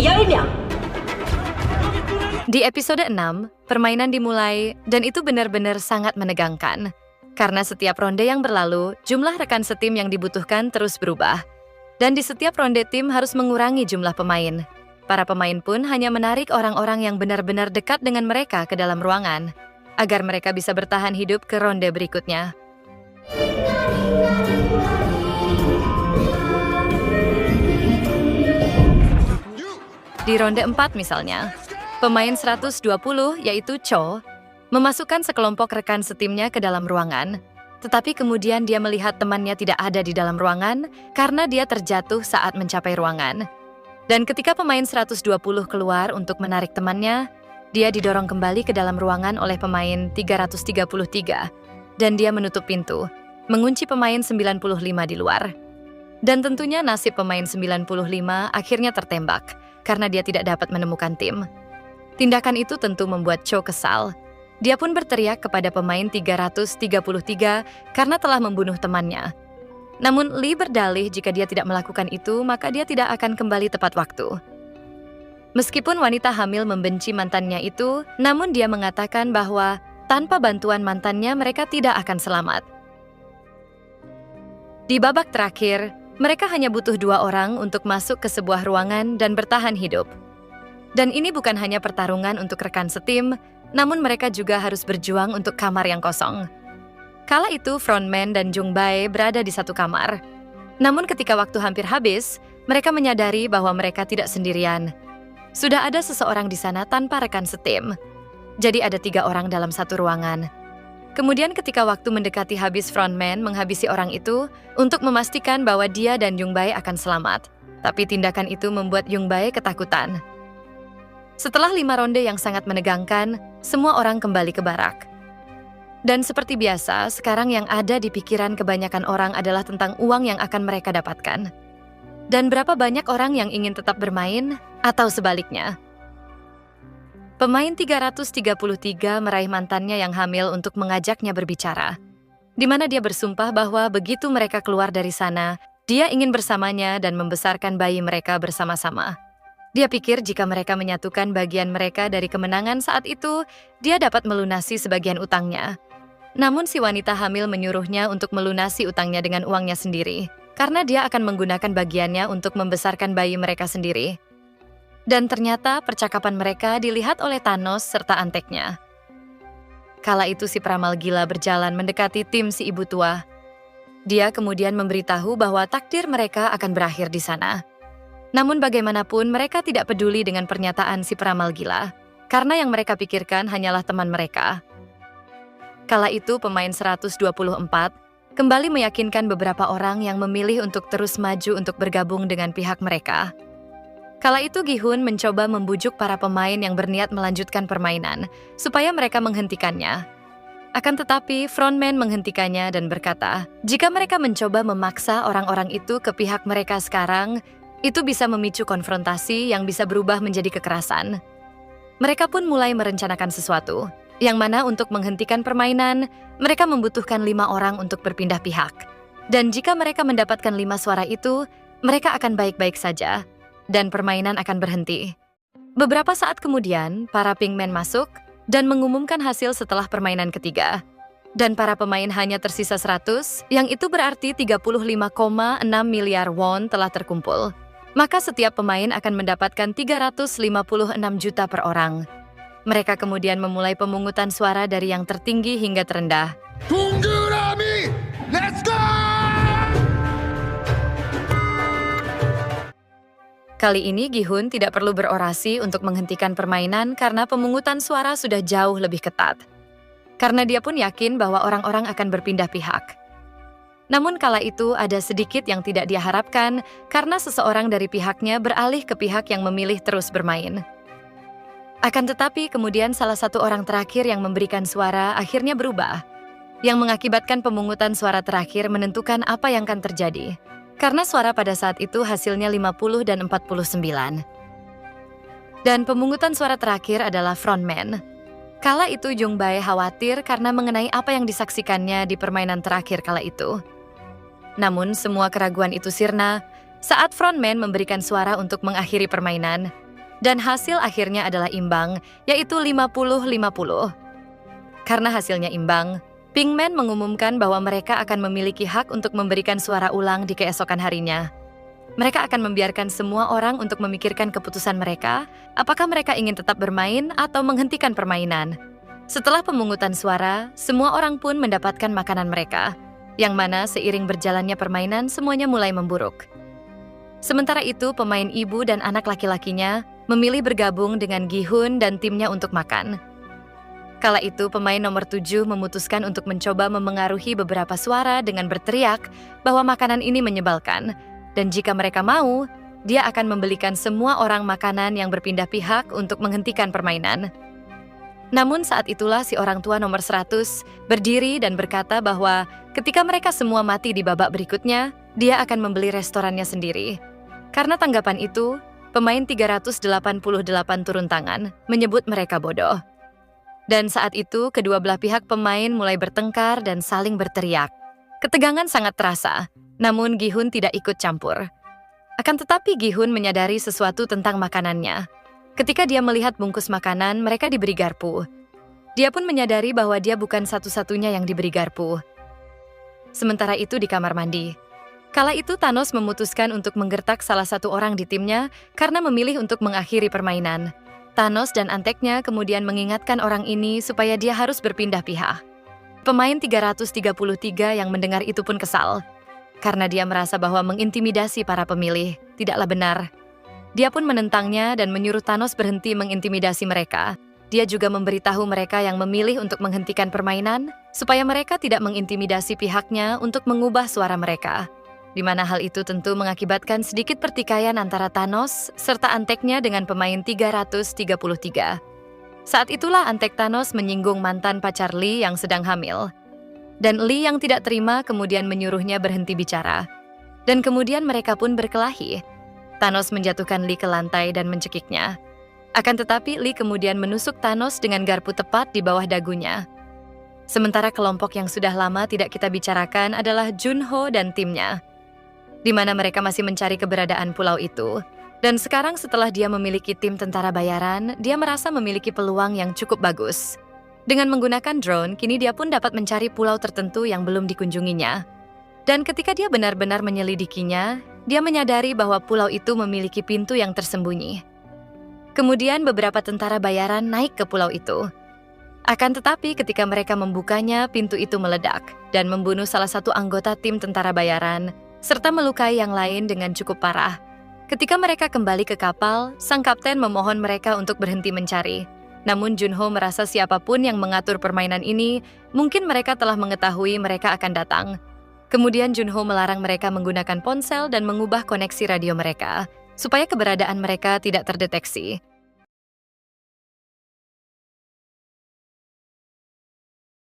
10명. Di episode 6, permainan dimulai dan itu benar-benar sangat menegangkan. Karena setiap ronde yang berlalu, jumlah rekan setim yang dibutuhkan terus berubah. Dan di setiap ronde tim harus mengurangi jumlah pemain. Para pemain pun hanya menarik orang-orang yang benar-benar dekat dengan mereka ke dalam ruangan, agar mereka bisa bertahan hidup ke ronde berikutnya. Di ronde 4 misalnya, pemain 120 yaitu Cho memasukkan sekelompok rekan setimnya ke dalam ruangan, tetapi kemudian dia melihat temannya tidak ada di dalam ruangan karena dia terjatuh saat mencapai ruangan. Dan ketika pemain 120 keluar untuk menarik temannya, dia didorong kembali ke dalam ruangan oleh pemain 333 dan dia menutup pintu, mengunci pemain 95 di luar. Dan tentunya nasib pemain 95 akhirnya tertembak karena dia tidak dapat menemukan tim. Tindakan itu tentu membuat Cho kesal. Dia pun berteriak kepada pemain 333 karena telah membunuh temannya. Namun Lee berdalih jika dia tidak melakukan itu, maka dia tidak akan kembali tepat waktu. Meskipun wanita hamil membenci mantannya itu, namun dia mengatakan bahwa tanpa bantuan mantannya mereka tidak akan selamat. Di babak terakhir, mereka hanya butuh 2 orang untuk masuk ke sebuah ruangan dan bertahan hidup. Dan ini bukan hanya pertarungan untuk rekan setim, namun mereka juga harus berjuang untuk kamar yang kosong. Kala itu, frontman dan Jung Bae berada di satu kamar. Namun ketika waktu hampir habis, mereka menyadari bahwa mereka tidak sendirian. Sudah ada seseorang di sana tanpa rekan setim. Jadi ada 3 orang dalam satu ruangan. Kemudian ketika waktu mendekati habis, frontman menghabisi orang itu untuk memastikan bahwa dia dan Jung Bae akan selamat. Tapi tindakan itu membuat Jung Bae ketakutan. Setelah 5 ronde yang sangat menegangkan, semua orang kembali ke barak. Dan seperti biasa, sekarang yang ada di pikiran kebanyakan orang adalah tentang uang yang akan mereka dapatkan. Dan berapa banyak orang yang ingin tetap bermain, atau sebaliknya. Pemain 333 meraih mantannya yang hamil untuk mengajaknya berbicara. Di mana dia bersumpah bahwa begitu mereka keluar dari sana, dia ingin bersamanya dan membesarkan bayi mereka bersama-sama. Dia pikir jika mereka menyatukan bagian mereka dari kemenangan saat itu, dia dapat melunasi sebagian utangnya. Namun si wanita hamil menyuruhnya untuk melunasi utangnya dengan uangnya sendiri, karena dia akan menggunakan bagiannya untuk membesarkan bayi mereka sendiri. Dan ternyata percakapan mereka dilihat oleh Thanos serta anteknya. Kala itu si peramal gila berjalan mendekati tim si ibu tua. Dia kemudian memberitahu bahwa takdir mereka akan berakhir di sana. Namun bagaimanapun mereka tidak peduli dengan pernyataan si peramal gila, karena yang mereka pikirkan hanyalah teman mereka. Kala itu pemain 124 kembali meyakinkan beberapa orang yang memilih untuk terus maju untuk bergabung dengan pihak mereka. Kala itu Gi-hun mencoba membujuk para pemain yang berniat melanjutkan permainan, supaya mereka menghentikannya. Akan tetapi frontman menghentikannya dan berkata, jika mereka mencoba memaksa orang-orang itu ke pihak mereka sekarang, itu bisa memicu konfrontasi yang bisa berubah menjadi kekerasan. Mereka pun mulai merencanakan sesuatu, yang mana untuk menghentikan permainan, mereka membutuhkan 5 orang untuk berpindah pihak. Dan jika mereka mendapatkan 5 suara itu, mereka akan baik-baik saja, dan permainan akan berhenti. Beberapa saat kemudian, para pingmen masuk dan mengumumkan hasil setelah permainan ketiga. Dan para pemain hanya tersisa 100, yang itu berarti 35,6 miliar won telah terkumpul. Maka setiap pemain akan mendapatkan 356 juta per orang. Mereka kemudian memulai pemungutan suara dari yang tertinggi hingga terendah. 동그라미, let's go! Kali ini Gi-hun tidak perlu berorasi untuk menghentikan permainan karena pemungutan suara sudah jauh lebih ketat. Karena dia pun yakin bahwa orang-orang akan berpindah pihak. Namun kala itu ada sedikit yang tidak dia harapkan karena seseorang dari pihaknya beralih ke pihak yang memilih terus bermain. Akan tetapi kemudian salah satu orang terakhir yang memberikan suara akhirnya berubah, yang mengakibatkan pemungutan suara terakhir menentukan apa yang akan terjadi. Karena suara pada saat itu hasilnya 50 dan 49. Dan pemungutan suara terakhir adalah frontman. Kala itu Jung Bae khawatir karena mengenai apa yang disaksikannya di permainan terakhir kala itu. Namun semua keraguan itu sirna saat frontman memberikan suara untuk mengakhiri permainan, Dan hasil akhirnya adalah imbang, yaitu 50-50. Karena hasilnya imbang, Pinkman mengumumkan bahwa mereka akan memiliki hak untuk memberikan suara ulang di keesokan harinya. Mereka akan membiarkan semua orang untuk memikirkan keputusan mereka, apakah mereka ingin tetap bermain atau menghentikan permainan. Setelah pemungutan suara, semua orang pun mendapatkan makanan mereka, yang mana seiring berjalannya permainan semuanya mulai memburuk. Sementara itu, pemain ibu dan anak laki-lakinya memilih bergabung dengan Gi-hun dan timnya untuk makan. Kala itu, pemain nomor 7 memutuskan untuk mencoba memengaruhi beberapa suara dengan berteriak bahwa makanan ini menyebalkan, dan jika mereka mau, dia akan membelikan semua orang makanan yang berpindah pihak untuk menghentikan permainan. Namun saat itulah si orang tua nomor 100 berdiri dan berkata bahwa ketika mereka semua mati di babak berikutnya, dia akan membeli restorannya sendiri. Karena tanggapan itu, pemain 388 turun tangan, menyebut mereka bodoh. Dan saat itu, kedua belah pihak pemain mulai bertengkar dan saling berteriak. Ketegangan sangat terasa, namun Gi-hun tidak ikut campur. Akan tetapi Gi-hun menyadari sesuatu tentang makanannya. Ketika dia melihat bungkus makanan, mereka diberi garpu. Dia pun menyadari bahwa dia bukan satu-satunya yang diberi garpu. Sementara itu di kamar mandi. Kala itu Thanos memutuskan untuk menggertak salah satu orang di timnya karena memilih untuk mengakhiri permainan. Thanos dan anteknya kemudian mengingatkan orang ini supaya dia harus berpindah pihak. Pemain 333 yang mendengar itu pun kesal. Karena dia merasa bahwa mengintimidasi para pemilih tidaklah benar. Dia pun menentangnya dan menyuruh Thanos berhenti mengintimidasi mereka. Dia juga memberitahu mereka yang memilih untuk menghentikan permainan, supaya mereka tidak mengintimidasi pihaknya untuk mengubah suara mereka. Di mana hal itu tentu mengakibatkan sedikit pertikaian antara Thanos serta anteknya dengan pemain 333. Saat itulah antek Thanos menyinggung mantan pacar Lee yang sedang hamil. Dan Lee yang tidak terima kemudian menyuruhnya berhenti bicara. Dan kemudian mereka pun berkelahi. Thanos menjatuhkan Lee ke lantai dan mencekiknya. Akan tetapi Lee kemudian menusuk Thanos dengan garpu tepat di bawah dagunya. Sementara kelompok yang sudah lama tidak kita bicarakan adalah Junho dan timnya, di mana mereka masih mencari keberadaan pulau itu. Dan sekarang setelah dia memiliki tim tentara bayaran, dia merasa memiliki peluang yang cukup bagus. Dengan menggunakan drone, kini dia pun dapat mencari pulau tertentu yang belum dikunjunginya. Dan ketika dia benar-benar menyelidikinya, dia menyadari bahwa pulau itu memiliki pintu yang tersembunyi. Kemudian beberapa tentara bayaran naik ke pulau itu. Akan tetapi ketika mereka membukanya, pintu itu meledak dan membunuh salah satu anggota tim tentara bayaran, serta melukai yang lain dengan cukup parah. Ketika mereka kembali ke kapal, sang kapten memohon mereka untuk berhenti mencari. Namun Junho merasa siapapun yang mengatur permainan ini, mungkin mereka telah mengetahui mereka akan datang. Kemudian Junho melarang mereka menggunakan ponsel dan mengubah koneksi radio mereka, supaya keberadaan mereka tidak terdeteksi.